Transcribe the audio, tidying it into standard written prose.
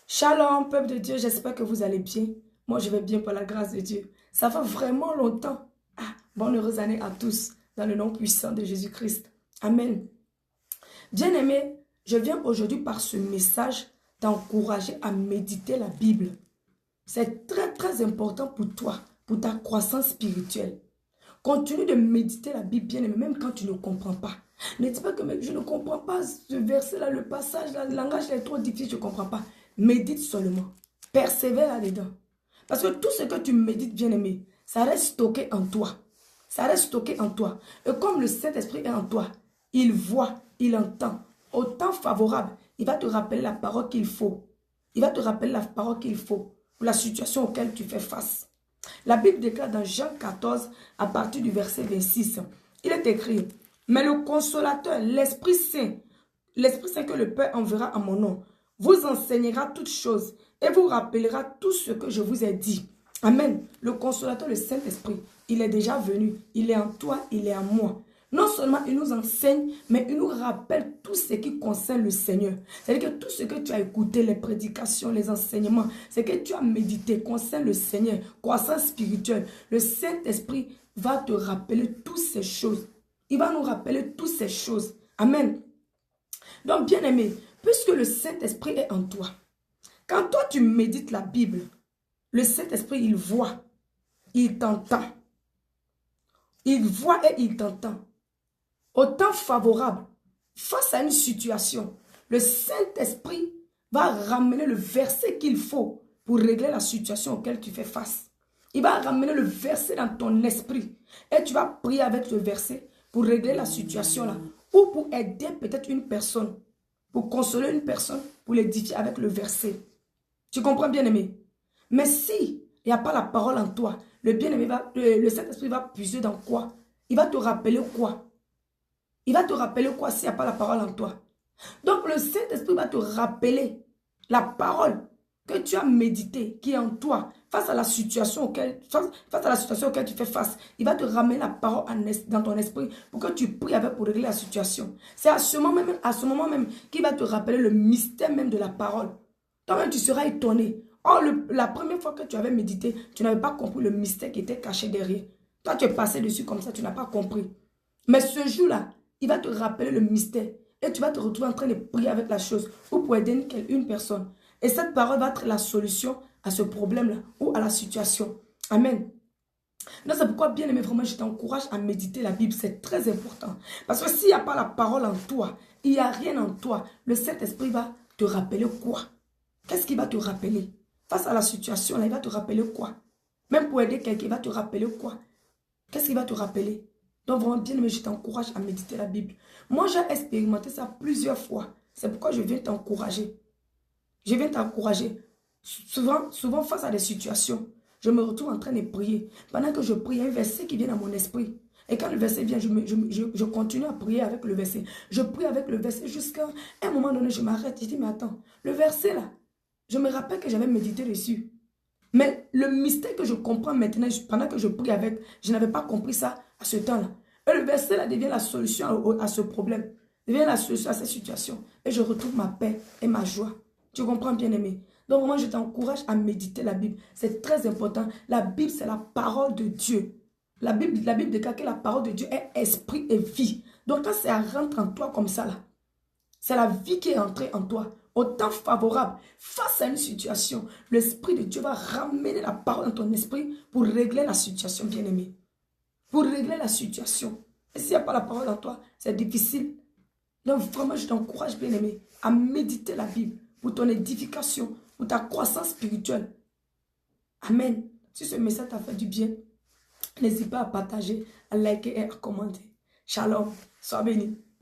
Shalom, peuple de Dieu, j'espère que vous allez bien. Moi, je vais bien par la grâce de Dieu. Ça fait vraiment longtemps. Bonne heureuse année à tous, dans le nom puissant de Jésus-Christ. Amen. Bien-aimés, je viens aujourd'hui par ce message t'encourager à méditer la Bible. C'est très, très important pour toi, pour ta croissance spirituelle. Continue de méditer la Bible, bien-aimé, même quand tu ne comprends pas. Ne dis pas que je ne comprends pas ce verset-là, le passage, là, le langage est trop difficile, je ne comprends pas. Médite seulement. Persévère là-dedans. Parce que tout ce que tu médites, bien-aimé, ça reste stocké en toi. Ça reste stocké en toi. Et comme le Saint-Esprit est en toi, il voit, il entend. Au temps favorable, il va te rappeler la parole qu'il faut. Il va te rappeler la parole qu'il faut pour la situation auquel tu fais face. La Bible déclare dans Jean 14, à partir du verset 26, il est écrit, « Mais le consolateur, l'Esprit Saint que le Père enverra en mon nom, vous enseignera toutes choses et vous rappellera tout ce que je vous ai dit. » Amen. Le consolateur, le Saint-Esprit, il est déjà venu. Il est en toi, il est en moi. Non seulement il nous enseigne, mais il nous rappelle tout ce qui concerne le Seigneur. C'est-à-dire que tout ce que tu as écouté, les prédications, les enseignements, ce que tu as médité concerne le Seigneur, croissance spirituelle. Le Saint-Esprit va te rappeler toutes ces choses. Il va nous rappeler toutes ces choses. Amen. Donc, bien-aimé, puisque le Saint-Esprit est en toi, quand toi tu médites la Bible, le Saint-Esprit, il voit, il t'entend. Il voit et il t'entend. Au temps favorable, face à une situation, le Saint-Esprit va ramener le verset qu'il faut pour régler la situation auquel tu fais face. Il va ramener le verset dans ton esprit et tu vas prier avec le verset pour régler la situation là ou pour aider peut-être une personne, pour consoler une personne, pour l'édifier avec le verset. Tu comprends, bien-aimé? Mais si il n'y a pas la parole en toi, le bien-aimé le Saint-Esprit va puiser dans quoi? Il va te rappeler quoi? Il va te rappeler quoi s'il n'y a pas la parole en toi? Donc le Saint-Esprit va te rappeler la parole que tu as méditée, qui est en toi, face à la situation auquel tu fais face. Il va te ramener la parole dans ton esprit pour que tu pries avec pour régler la situation. C'est à ce moment même qu'il va te rappeler le mystère même de la parole. Toi-même, tu seras étonné. Oh, la première fois que tu avais médité, tu n'avais pas compris le mystère qui était caché derrière. Toi, tu es passé dessus comme ça, tu n'as pas compris. Mais ce jour-là, il va te rappeler le mystère. Et tu vas te retrouver en train de prier avec la chose ou pour aider une personne. Et cette parole va être la solution à ce problème-là ou à la situation. Amen. Donc c'est pourquoi, bien aimé, vraiment, je t'encourage à méditer la Bible. C'est très important. Parce que s'il n'y a pas la parole en toi, il n'y a rien en toi, le Saint-Esprit va te rappeler quoi? Qu'est-ce qu'il va te rappeler? Face à la situation, là, il va te rappeler quoi? Même pour aider quelqu'un, il va te rappeler quoi? Qu'est-ce qu'il va te rappeler? Donc vraiment, bien aimé, je t'encourage à méditer la Bible. Moi, j'ai expérimenté ça plusieurs fois. C'est pourquoi je viens t'encourager. Je viens t'encourager. Souvent, face à des situations, je me retrouve en train de prier. Pendant que je prie, il y a un verset qui vient dans mon esprit. Et quand le verset vient, je continue à prier avec le verset. Je prie avec le verset jusqu'à un moment donné, je m'arrête. Je dis, mais attends, le verset là, je me rappelle que j'avais médité dessus. Mais le mystère que je comprends maintenant, pendant que je prie avec, je n'avais pas compris ça à ce temps-là. Et le verset là devient la solution à ce problème, devient la solution à cette situation. Et je retrouve ma paix et ma joie. Tu comprends, bien aimé? Donc moi, je t'encourage à méditer la Bible. C'est très important. La Bible, c'est la parole de Dieu. La Bible déclare que la parole de Dieu est esprit et vie. Donc quand ça rentre en toi comme ça là, c'est la vie qui est entrée en toi. Au temps favorable, face à une situation, l'Esprit de Dieu va ramener la parole dans ton esprit pour régler la situation, bien-aimé. Pour régler la situation. Et s'il n'y a pas la parole en toi, c'est difficile. Donc vraiment, je t'encourage, bien-aimé, à méditer la Bible pour ton édification, pour ta croissance spirituelle. Amen. Si ce message t'a fait du bien, n'hésite pas à partager, à liker et à commenter. Shalom. Sois béni.